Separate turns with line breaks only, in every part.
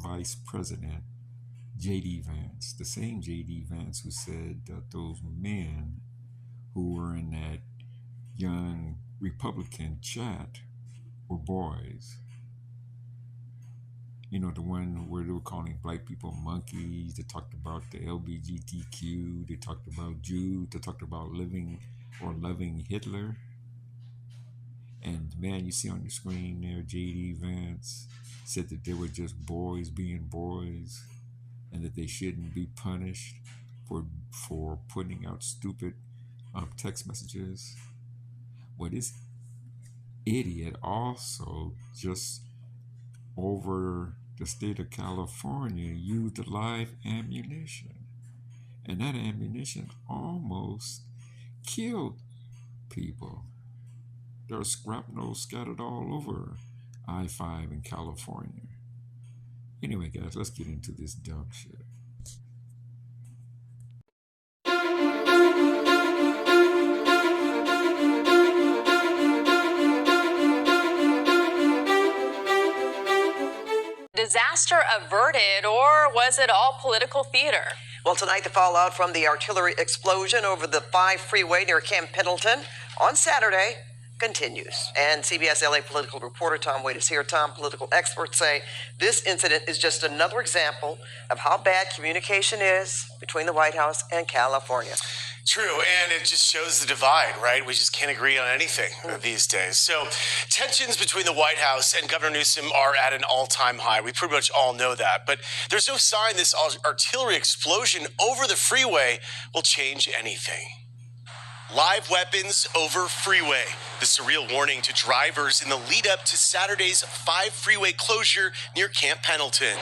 Vice President J.D. Vance, the same J.D. Vance who said that those men who were in that young Republican chat were boys. You know, the one where they were calling black people monkeys. They talked about the LGBTQ. They talked about Jews. They talked about living or loving Hitler. And man, you see on the screen there, J.D. Vance said that they were just boys being boys and that they shouldn't be punished for putting out stupid text messages. Well, this idiot also just over the state of California used live ammunition. And that ammunition almost killed people. There was shrapnel scattered all over I-5 in California. Anyway, guys, let's get into this dumb shit.
Disaster averted, or was it all political theater?
Well, tonight, the fallout from the artillery explosion over the 5 freeway near Camp Pendleton on Saturday continues. And CBS LA political reporter Tom Wade is here. Tom, political experts say this incident is just another example of how bad communication is between the White House and California.
True, and it just shows the divide, right? We just can't agree on anything these days. So tensions between the White House and Governor Newsom are at an all-time high. We pretty much all know that. But there's no sign this artillery explosion over the freeway will change anything. Live weapons over freeway. The surreal warning to drivers in the lead up to Saturday's 5 freeway closure near Camp Pendleton.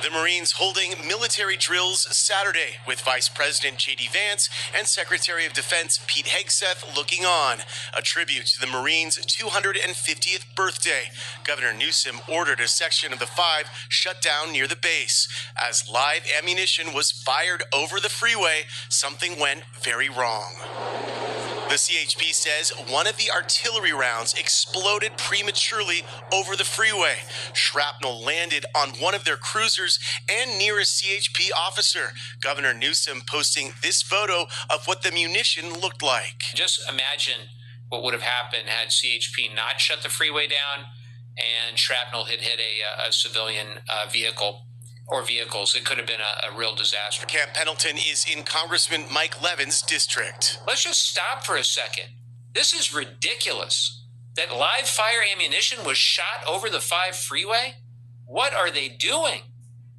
The Marines holding military drills Saturday with Vice President J.D. Vance and Secretary of Defense Pete Hegseth looking on. A tribute to the Marines' 250th birthday. Governor Newsom ordered a section of the 5 shut down near the base. As live ammunition was fired over the freeway, something went very wrong. The CHP says one of the artillery rounds exploded prematurely over the freeway. Shrapnel landed on one of their cruisers and near a CHP officer. Governor Newsom posting this photo of what the munition looked like.
Just imagine what would have happened had CHP not shut the freeway down and shrapnel had hit a civilian vehicle. Or vehicles. It could have been a real disaster.
Camp Pendleton is in Congressman Mike Levin's district.
Let's just stop for a second. This is ridiculous. That live fire ammunition was shot over the 5 freeway? What are they doing?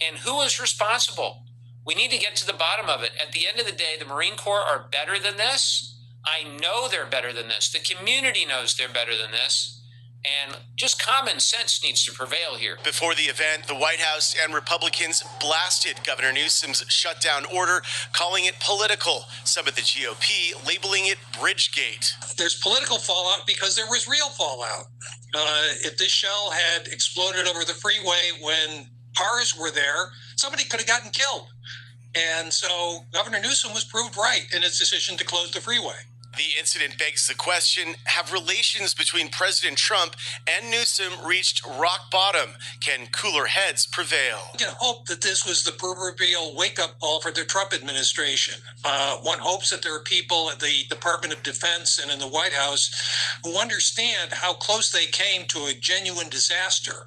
And who is responsible? We need to get to the bottom of it. At the end of the day, the Marine Corps are better than this. I know they're better than this. The community knows they're better than this. And just common sense needs to prevail here.
Before the event, the White House and Republicans blasted Governor Newsom's shutdown order, calling it political. Some of the GOP labeling it Bridgegate.
There's political fallout because there was real fallout. If this shell had exploded over the freeway when cars were there, somebody could have gotten killed. And so Governor Newsom was proved right in his decision to close the freeway.
The incident begs the question, have relations between President Trump and Newsom reached rock bottom? Can cooler heads prevail?
We can hope that this was the proverbial wake-up call for the Trump administration. One hopes that there are people at the Department of Defense and in the White House who understand how close they came to a genuine disaster.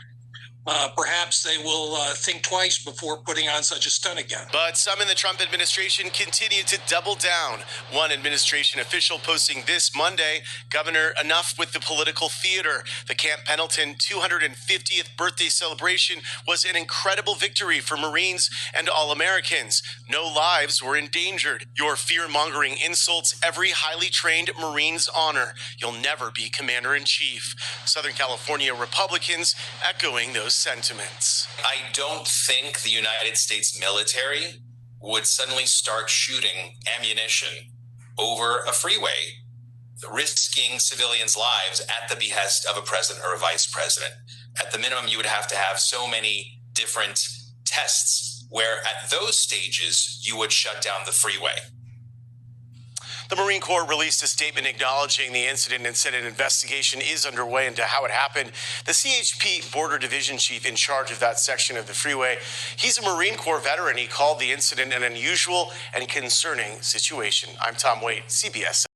Perhaps they will think twice before putting on such a stunt again.
But some in the Trump administration continue to double down. One administration official posting this Monday, Governor, enough with the political theater. The Camp Pendleton 250th birthday celebration was an incredible victory for Marines and all Americans. No lives were endangered. Your fear-mongering insults every highly trained Marine's honor. You'll never be commander-in-chief. Southern California Republicans echoing those sentiments.
I don't think the United States military would suddenly start shooting ammunition over a freeway, risking civilians' lives at the behest of a president or a vice president. At the minimum, you would have to have so many different tests where at those stages you would shut down the freeway.
The Marine Corps released a statement acknowledging the incident and said an investigation is underway into how it happened. The CHP Border Division Chief in charge of that section of the freeway, he's a Marine Corps veteran. He called the incident an unusual and concerning situation. I'm Tom Waite, CBS.